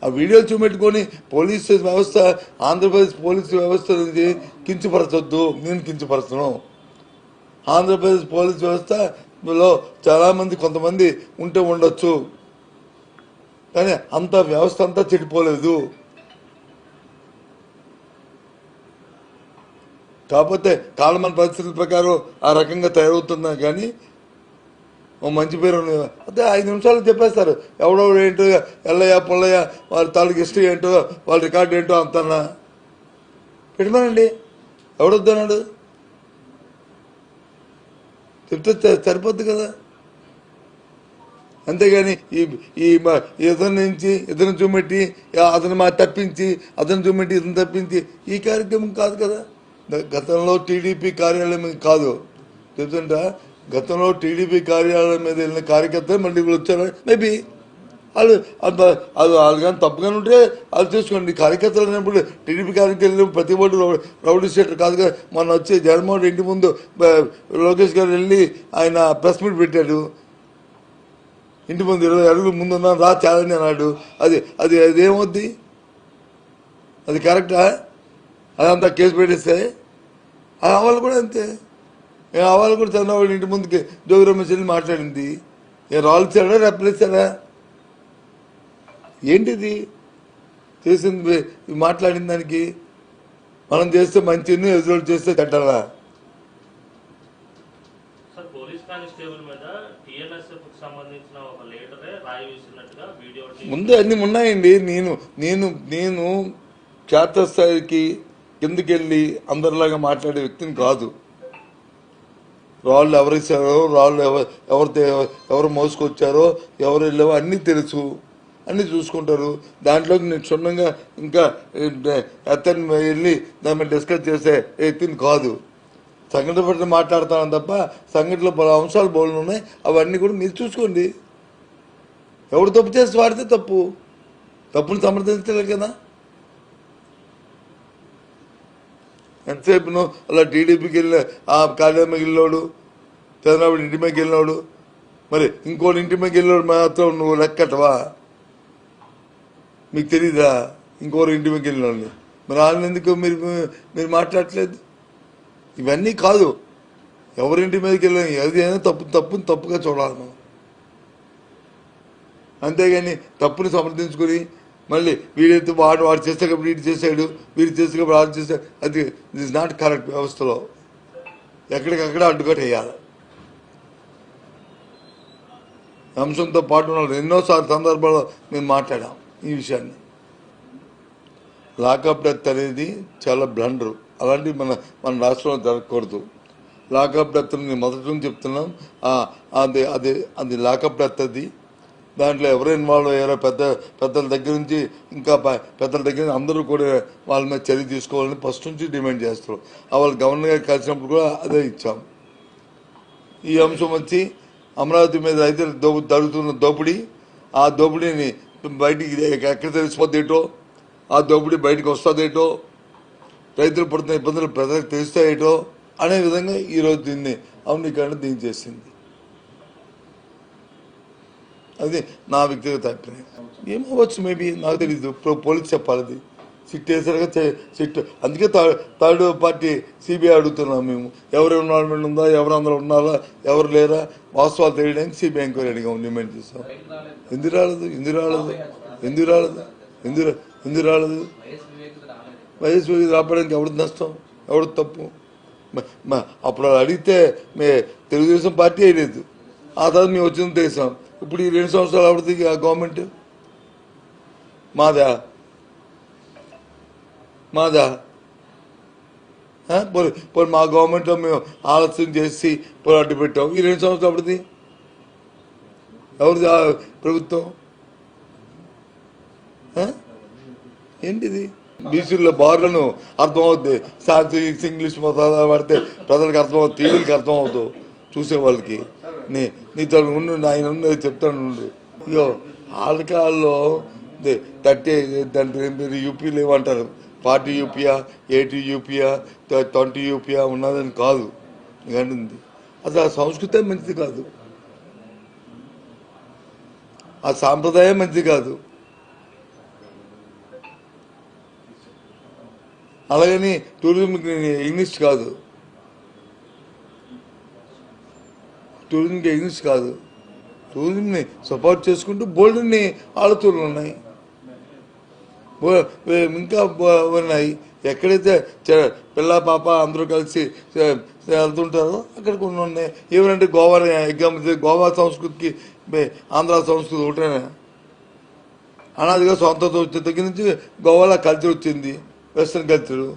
ఆ వీడియోలు చూపెట్టుకొని పోలీసు వ్యవస్థ ఆంధ్రప్రదేశ్ పోలీసు వ్యవస్థ నుంచి కించపరచొద్దు. నేను కించపరచను. ఆంధ్రప్రదేశ్ పోలీసు వ్యవస్థలో చాలామంది కొంతమంది ఉంటే ఉండొచ్చు, కానీ అంత వ్యవస్థ అంతా చెడిపోలేదు. కాకపోతే కాలమాన పరిస్థితుల ప్రకారం ఆ రకంగా తయారవుతున్నా కానీ మంచి పేరు అదే 5 నిమిషాలు చెప్పేస్తారు. ఎవడెవడు ఏంటో, ఎల్లయ్య పుల్లయ్య వాళ్ళ తాలూకు హిస్టరీ ఏంటో, వాళ్ళ రికార్డు ఏంటో అంతన్నా పెట్టమనండి. ఎవడొద్దన్నాడు? చెప్తే సరిపోద్ది కదా. అంతేగాని ఈ ఇతని నుంచి ఇతను చూపెట్టి అతను తప్పించి అతను చూపెట్టి ఇతను తప్పించి ఈ కార్యక్రమం కాదు కదా. గతంలో టీడీపీ కార్యాలయం కాదు చెప్తుంటా. గతంలో టీడీపీ కార్యాలయం మీద వెళ్ళిన కార్యకర్తలు మళ్ళీ ఇప్పుడు వచ్చారు. మేబీ వాళ్ళు వాళ్ళు కానీ తప్పుగానే ఉంటే వాళ్ళు చూసుకోండి. కార్యకర్తలు అయినప్పుడు టీడీపీ కార్యకర్తలు ప్రతి ఒక్కటి రౌడీ షీటర్ కాదుగా. మొన్న వచ్చి జగన్మోహన్ రెడ్డి ఇంటి ముందు లోకేష్ గారు వెళ్ళి ఆయన ప్రెస్ మీట్ పెట్టాడు. ఇంటి ముందు 20 అడుగులు ముందున్నా రా ఛాలెంజ్ అన్నాడు. అది అది అదేమవుద్ది? అది కరెక్టా? అదంతా కేసు పెట్టేస్తే వాళ్ళు కూడా అంతే. వాళ్ళు కూడా చంద్రబాబు ఇంటి ముందుకి జోగి రమేష్ వెళ్ళి మాట్లాడింది. రాళ్ళు ఇచ్చాడా, రెప్పలు ఇచ్చాడా? ఏంటిది చేసింది? మాట్లాడిన దానికి మనం చేస్తే మంచిని, ఎదురు చేస్తే చెడ్డలా? ముందు అన్ని ఉన్నాయండి. నేను క్షేత్రస్థాయికి కిందకెళ్ళి అందరిలాగా మాట్లాడే వ్యక్తిని కాదు. రాళ్ళు ఎవరిచ్చారో, రాళ్ళు ఎవరు మోసుకొచ్చారో, ఎవరు వెళ్ళావో అన్నీ తెలుసు, అన్నీ చూసుకుంటారు. దాంట్లోకి నేను క్షుణ్ణంగా ఇంకా అతన్ని వెళ్ళి దాన్ని డిస్కస్ చేసే వ్యక్తిని కాదు. సంఘటన పట్ల మాట్లాడతాను తప్ప సంఘటనలో పలు అంశాలు బోళ్ళు ఉన్నాయి. అవన్నీ కూడా మీరు చూసుకోండి. ఎవరు తప్పు చేసి వాడితే తప్పుని సమర్థించలేదు కదా. ఎంతసేపు అలా టీడీపీకి వెళ్ళిన ఆ కార్యాలయం వెళ్ళినోడు, చంద్రబాబు ఇంటి మీదకి వెళ్ళినోడు, మరి ఇంకోటి ఇంటి మీదకి వెళ్ళినోడు మాత్రం నువ్వు లెక్కటవా? మీకు తెలీదా ఇంకోరు ఇంటి మీదకి వెళ్ళినోడిని? మరి వాళ్ళని ఎందుకు మీరు మాట్లాడట్లేదు? ఇవన్నీ కాదు. ఎవరింటి మీదకి వెళ్ళిన ఏదైనా తప్పుగా చూడాలి మనం. అంతేగాని తప్పుని సమర్థించుకొని మళ్ళీ వీడైతే వాడు చేసేటప్పుడు వీడు చేశాడు, వీడు చేసేటప్పుడు వాడు చేశాడు, అది ఇస్ నాట్ కరెక్ట్. వ్యవస్థలో ఎక్కడికక్కడ అడ్డుకట్ట వేయాలి. అంశంతో పాటు ఎన్నోసార్లు సందర్భాల్లో మేము మాట్లాడాం ఈ విషయాన్ని. లాకప్ డెత్ అనేది చాలా బ్లండర్. అలాంటివి మన రాష్ట్రంలో జరగకూడదు. లాకప్ డెత్ నేను మొదటి నుంచి చెప్తున్నాం. అది లాకప్ డెత్. అది దాంట్లో ఎవరు ఇన్వాల్వ్ అయ్యారో పెద్దల దగ్గర నుంచి ఇంకా పెద్దల దగ్గర అందరూ కూడా వాళ్ళ మీద చర్య తీసుకోవాలని ఫస్ట్ నుంచి డిమాండ్ చేస్తారు. వాళ్ళు గవర్నర్ గారు కలిసినప్పుడు కూడా అదే ఇచ్చాం. ఈ అంశం వచ్చి అమరావతి మీద అయితే జరుగుతున్న దోపిడీ, ఆ దోపిడీని బయటికి ఎక్కడ తెలిసిపోతేటో, ఆ దోపిడీ బయటకు వస్తుందేటో, రైతులు పడుతున్న ఇబ్బందులు ప్రజలకు తెలుస్తాయేటో అనే విధంగా ఈరోజు దీన్ని అవినీకరణ చేసింది. అది నా వ్యక్తిగత అభిప్రాయం. ఏమవచ్చు మేబీ, నాకు తెలీదు. పోలీసు చెప్పాలి. అది సిట్ వేసారుగా సిట్. అందుకే థర్డ్ పార్టీ సిబిఐ అడుగుతున్నాం మేము. ఎవరు ఇన్వాల్వ్మెంట్ ఉందా, ఎవరు అందరూ ఉన్నారా, ఎవరు లేరా, వాస్తవాలు తెలియడానికి సిబిఐ ఎంక్వైరీ అడిగాం, డిమాండ్ చేస్తాం. ఎందుకు రాలేదు? వైఎస్ వివేక్ రావడానికి ఎవరు నష్టం, ఎవరు తప్పు? అప్పుడు అడిగితే తెలుగుదేశం పార్టీ అయ్యలేదు. ఆ తర్వాత మేము వచ్చింది తెలుసాం. ఇప్పుడు ఈ 2 సంవత్సరాలు అవుతుంది గవర్నమెంట్ మాదా పోయి మా గవర్నమెంట్లో మేము ఆలస్యం చేసి పోరాటం పెట్టాం. ఈ 2 సంవత్సరాలు అవుతుంది ఎవరిది ప్రభుత్వం? ఏంటిది? బీసీల బార్లను అర్థమవుద్ది. సాంస్క్రిట్ ఇంగ్లీష్ పడితే ప్రజలకు అర్థమవుతుంది, టీవీలకి అర్థమవుతుంది చూసే వాళ్ళకి. నీతో ఉండు, ఆయన ఉన్నది చెప్తాను. ఇగో ఆల్కహాల్లో 30 దాంట్లో మీరు యూపీలు ఏమంటారు, 40 యూపీయా, 80 యూపీయా, 20 యూపీయా ఉన్నదని కాదు. ఇకంటుంది అసలు ఆ సంస్కృతే మంచిది కాదు, ఆ సాంప్రదాయం మంచిది కాదు. అలాగని టూరిజం ఇంగ్లీష్ కాదు, టూరిజంకి ఇంగ్లీష్ కాదు. టూరిజంని సపోర్ట్ చేసుకుంటూ బోల్డ్ని ఆలోచనలు ఉన్నాయి, ఇంకా ఉన్నాయి. ఎక్కడైతే పిల్ల పాప అందరూ కలిసి వెళ్తుంటారో అక్కడ కొన్ని ఉన్నాయి. ఏమంటే గోవా ఎగ్జాంపుల్, గోవా సంస్కృతికి ఆంధ్ర సంస్కృతి ఒకటేనా? అనాదిగా సొంతతో వచ్చే దగ్గర నుంచి గోవాలో కల్చర్ వచ్చింది, వెస్ట్రన్ కల్చరు.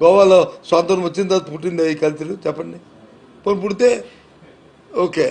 గోవాలో స్వాతంత్రం వచ్చిన తర్వాత పుట్టింది ఈ కల్చరు, చెప్పండి. పుడితే ఓకే.